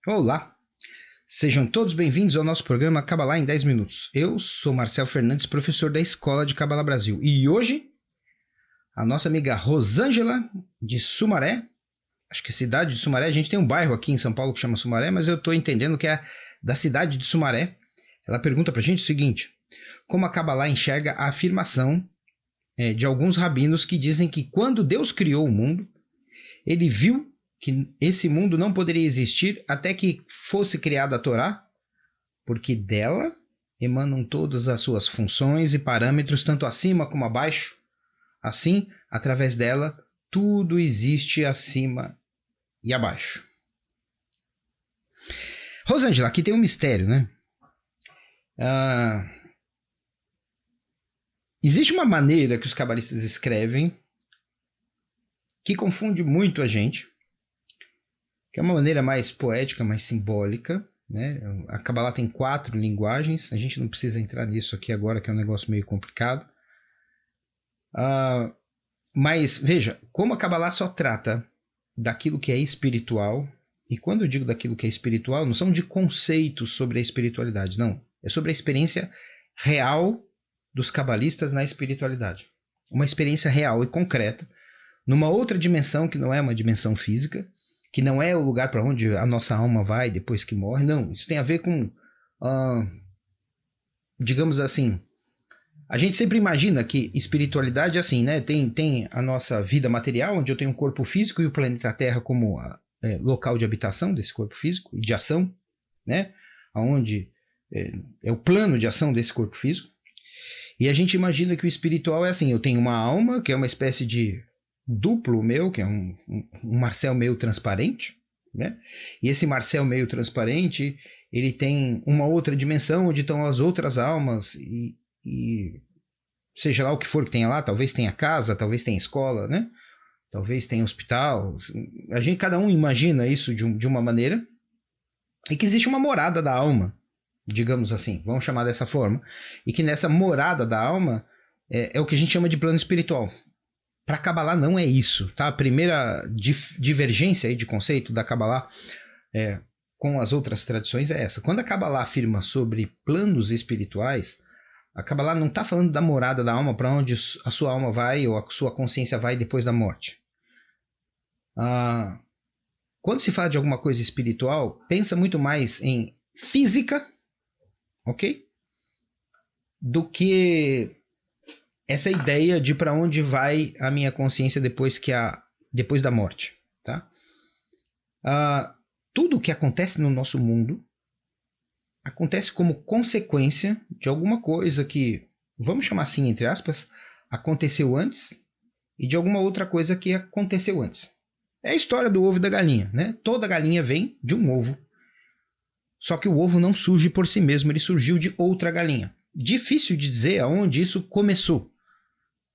Olá, sejam todos bem-vindos ao nosso programa Cabalá em 10 Minutos. Eu sou Marcel Fernandes, professor da Escola de Cabalá Brasil. E hoje, a nossa amiga Rosângela de Sumaré, acho que é cidade de Sumaré, a gente tem um bairro aqui em São Paulo que chama Sumaré, mas eu estou entendendo que é da cidade de Sumaré. Ela pergunta pra gente o seguinte: como a Cabalá enxerga a afirmação de alguns rabinos que dizem que quando Deus criou o mundo, ele viu que esse mundo não poderia existir até que fosse criada a Torá, porque dela emanam todas as suas funções e parâmetros, tanto acima como abaixo. Assim, através dela, tudo existe acima e abaixo. Rosângela, aqui tem um mistério, né? Existe uma maneira que os cabalistas escrevem que confunde muito a gente, que é uma maneira mais poética, mais simbólica, né? A Cabalá tem 4 linguagens, a gente não precisa entrar nisso aqui agora, que é um negócio meio complicado. Mas veja, como a Cabalá só trata daquilo que é espiritual, e quando eu digo daquilo que é espiritual, não são de conceitos sobre a espiritualidade, não. É sobre a experiência real dos cabalistas na espiritualidade. Uma experiência real e concreta, numa outra dimensão que não é uma dimensão física, que não é o lugar para onde a nossa alma vai depois que morre, não. Isso tem a ver com, digamos assim, a gente sempre imagina que espiritualidade é assim, né? Tem a nossa vida material, onde eu tenho um corpo físico e o planeta Terra como local de habitação desse corpo físico e de ação, né? Onde é o plano de ação desse corpo físico. E a gente imagina que o espiritual é assim, eu tenho uma alma, que é uma espécie de duplo meu, que é um Marcel meio transparente, né? E esse Marcel meio transparente, ele tem uma outra dimensão onde estão as outras almas e seja lá o que for que tenha lá, talvez tenha casa, talvez tenha escola, né? Talvez tenha hospital. Cada um imagina isso de uma maneira, e que existe uma morada da alma, digamos assim, vamos chamar dessa forma, e que nessa morada da alma é o que a gente chama de plano espiritual. Para a Cabalá não é isso, tá? A primeira divergência aí de conceito da Cabalá com as outras tradições é essa. Quando a Cabalá afirma sobre planos espirituais, a Cabalá não está falando da morada da alma, para onde a sua alma vai ou a sua consciência vai depois da morte. Quando se fala de alguma coisa espiritual, pensa muito mais em física, ok? Do que essa ideia de para onde vai a minha consciência depois da morte, tá? Tudo o que acontece no nosso mundo acontece como consequência de alguma coisa que, vamos chamar assim, entre aspas, aconteceu antes e de alguma outra coisa que aconteceu antes. É a história do ovo e da galinha, né? Toda galinha vem de um ovo. Só que o ovo não surge por si mesmo, ele surgiu de outra galinha. Difícil de dizer aonde isso começou,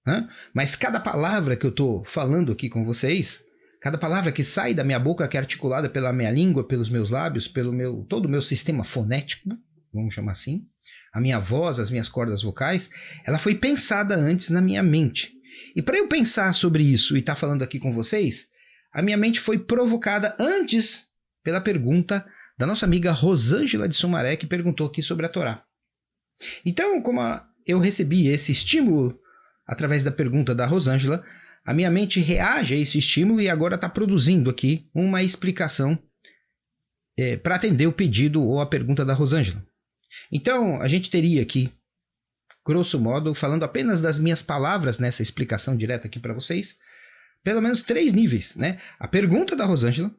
né? Mas cada palavra que eu estou falando aqui com vocês, cada palavra que sai da minha boca, que é articulada pela minha língua, pelos meus lábios, pelo todo o meu sistema fonético, vamos chamar assim, a minha voz, as minhas cordas vocais, ela foi pensada antes na minha mente. E para eu pensar sobre isso e estar falando aqui com vocês, a minha mente foi provocada antes pela pergunta da nossa amiga Rosângela de Sumaré, que perguntou aqui sobre a Torá. Então, como eu recebi esse estímulo através da pergunta da Rosângela, a minha mente reage a esse estímulo e agora está produzindo aqui uma explicação para atender o pedido ou a pergunta da Rosângela. Então, a gente teria aqui, grosso modo, falando apenas das minhas palavras nessa explicação direta aqui para vocês, pelo menos 3 níveis, né? A pergunta da Rosângela,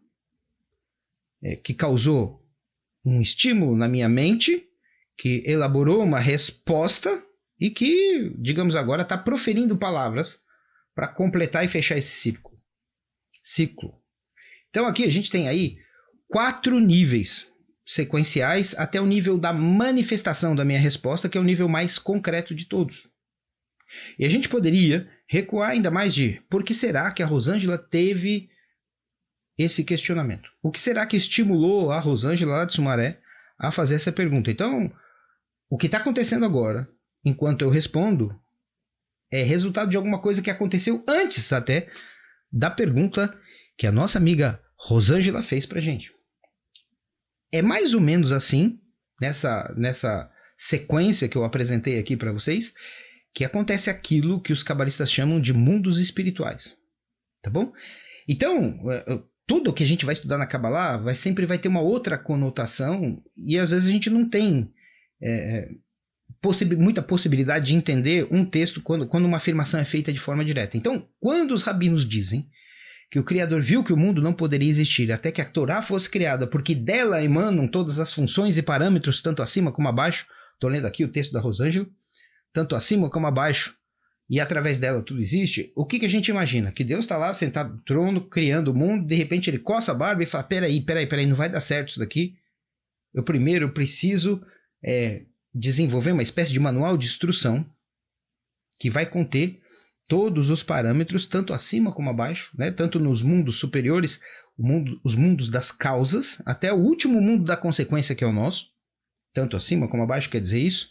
que causou um estímulo na minha mente, que elaborou uma resposta e que, digamos agora, está proferindo palavras para completar e fechar esse ciclo. Então aqui a gente tem aí 4 níveis sequenciais até o nível da manifestação da minha resposta, que é o nível mais concreto de todos. E a gente poderia recuar ainda mais de por que será que a Rosângela teve esse questionamento? O que será que estimulou a Rosângela lá de Sumaré a fazer essa pergunta? Então, o que está acontecendo agora, enquanto eu respondo, é resultado de alguma coisa que aconteceu antes até da pergunta que a nossa amiga Rosângela fez pra gente. é mais ou menos assim, nessa sequência que eu apresentei aqui para vocês, que acontece aquilo que os cabalistas chamam de mundos espirituais. Tá bom? Então, tudo que a gente vai estudar na Kabbalah sempre vai ter uma outra conotação e às vezes a gente não tem muita possibilidade de entender um texto quando uma afirmação é feita de forma direta. Então, quando os rabinos dizem que o Criador viu que o mundo não poderia existir até que a Torá fosse criada, porque dela emanam todas as funções e parâmetros, tanto acima como abaixo, estou lendo aqui o texto da Rosângela, tanto acima como abaixo, e através dela tudo existe, o que a gente imagina? Que Deus está lá sentado no trono, criando o mundo, de repente ele coça a barba e fala, peraí, não vai dar certo isso daqui. Eu primeiro preciso desenvolver uma espécie de manual de instrução que vai conter todos os parâmetros, tanto acima como abaixo, né? Tanto nos mundos superiores, os mundos das causas, até o último mundo da consequência que é o nosso, tanto acima como abaixo, quer dizer isso.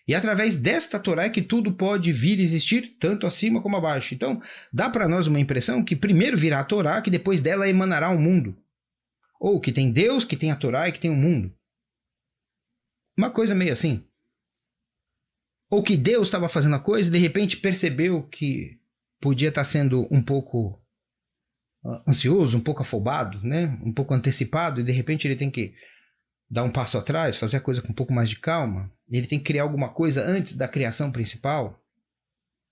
E através desta Torá é que tudo pode vir a existir, tanto acima como abaixo. Então, dá para nós uma impressão que primeiro virá a Torá, que depois dela emanará o mundo. Ou que tem Deus, que tem a Torá e que tem o mundo. Uma coisa meio assim. Ou que Deus estava fazendo a coisa e de repente percebeu que podia estar sendo um pouco ansioso, um pouco afobado, né? Um pouco antecipado, e de repente ele tem que dar um passo atrás, fazer a coisa com um pouco mais de calma. Ele tem que criar alguma coisa antes da criação principal,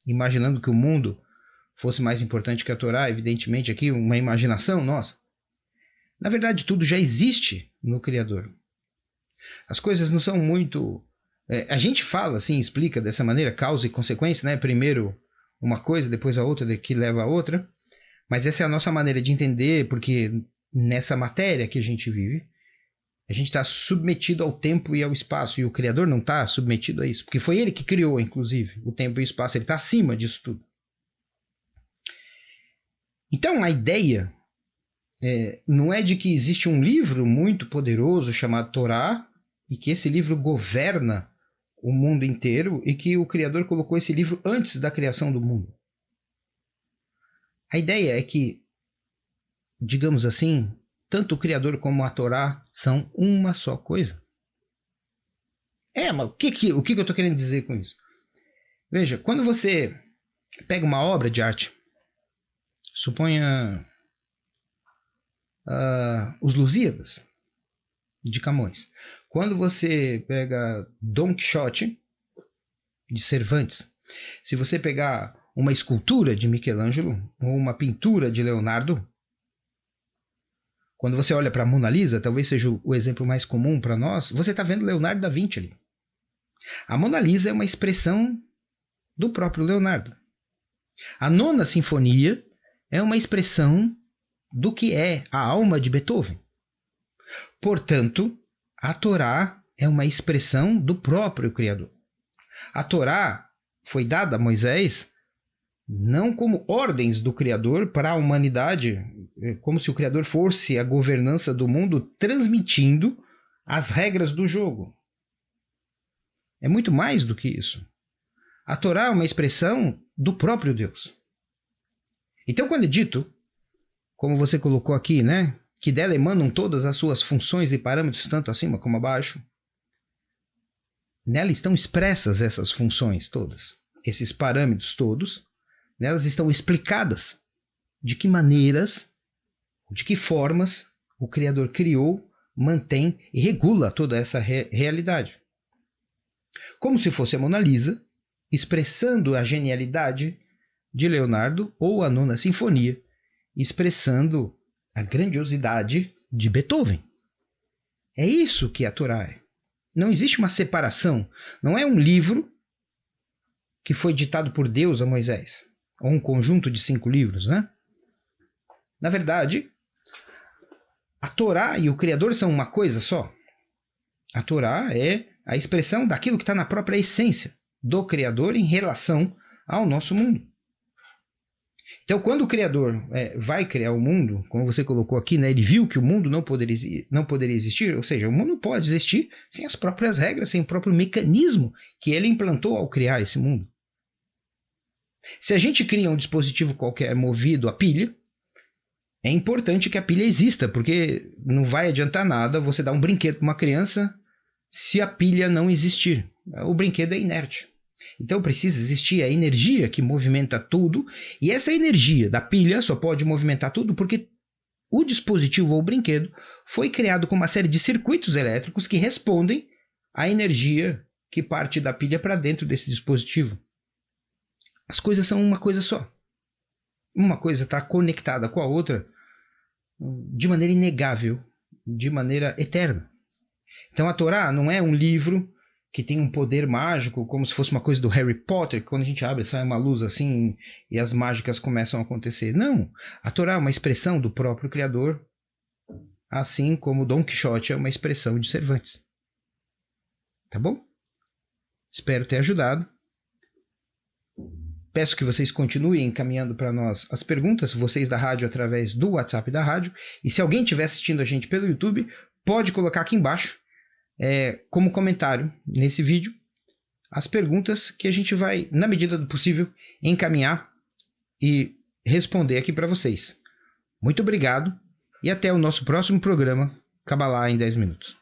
imaginando que o mundo fosse mais importante que a Torá, evidentemente aqui uma imaginação nossa. Na verdade, tudo já existe no Criador. As coisas não são muito... a gente fala assim, explica dessa maneira, causa e consequência, né? Primeiro uma coisa, depois a outra, que leva a outra. Mas essa é a nossa maneira de entender, porque nessa matéria que a gente vive, a gente está submetido ao tempo e ao espaço, e o Criador não está submetido a isso, porque foi ele que criou, inclusive, o tempo e o espaço, ele está acima disso tudo. Então, a ideia não é de que existe um livro muito poderoso chamado Torá, e que esse livro governa o mundo inteiro, e que o Criador colocou esse livro antes da criação do mundo. A ideia é que, digamos assim, tanto o Criador como a Torá são uma só coisa. Mas o que eu estou querendo dizer com isso? Veja, quando você pega uma obra de arte, suponha os Lusíadas, de Camões. Quando você pega Dom Quixote, de Cervantes, se você pegar uma escultura de Michelangelo ou uma pintura de Leonardo, quando você olha para a Mona Lisa, talvez seja o exemplo mais comum para nós, você está vendo Leonardo da Vinci ali. A Mona Lisa é uma expressão do próprio Leonardo. A Nona Sinfonia é uma expressão do que é a alma de Beethoven. Portanto, a Torá é uma expressão do próprio Criador. A Torá foi dada a Moisés não como ordens do Criador para a humanidade, como se o Criador fosse a governança do mundo transmitindo as regras do jogo. É muito mais do que isso. A Torá é uma expressão do próprio Deus. Então, quando é dito, como você colocou aqui, né, que dela emanam todas as suas funções e parâmetros, tanto acima como abaixo, nela estão expressas essas funções todas, esses parâmetros todos, nelas estão explicadas de que maneiras, de que formas o Criador criou, mantém e regula toda essa realidade. Como se fosse a Mona Lisa, expressando a genialidade de Leonardo, ou a Nona Sinfonia, expressando a grandiosidade de Beethoven. É isso que a Torá é. Não existe uma separação. Não é um livro que foi ditado por Deus a Moisés, ou um conjunto de 5 livros, né? Na verdade, a Torá e o Criador são uma coisa só. A Torá é a expressão daquilo que está na própria essência do Criador em relação ao nosso mundo. Então, quando o Criador vai criar o mundo, como você colocou aqui, né, ele viu que o mundo não poderia existir, ou seja, o mundo não pode existir sem as próprias regras, sem o próprio mecanismo que ele implantou ao criar esse mundo. Se a gente cria um dispositivo qualquer movido a pilha, é importante que a pilha exista, porque não vai adiantar nada você dar um brinquedo para uma criança se a pilha não existir. O brinquedo é inerte. Então precisa existir a energia que movimenta tudo, e essa energia da pilha só pode movimentar tudo porque o dispositivo ou o brinquedo foi criado com uma série de circuitos elétricos que respondem à energia que parte da pilha para dentro desse dispositivo. As coisas são uma coisa só. Uma coisa está conectada com a outra de maneira inegável, de maneira eterna. Então a Torá não é um livro que tem um poder mágico, como se fosse uma coisa do Harry Potter, que quando a gente abre sai uma luz assim e as mágicas começam a acontecer. Não, a Torá é uma expressão do próprio Criador, assim como Dom Quixote é uma expressão de Cervantes. Tá bom? Espero ter ajudado. Peço que vocês continuem encaminhando para nós as perguntas, vocês da rádio, através do WhatsApp da rádio. E se alguém estiver assistindo a gente pelo YouTube, pode colocar aqui embaixo, como comentário nesse vídeo, as perguntas que a gente vai, na medida do possível, encaminhar e responder aqui para vocês. Muito obrigado e até o nosso próximo programa, Cabalá em 10 minutos.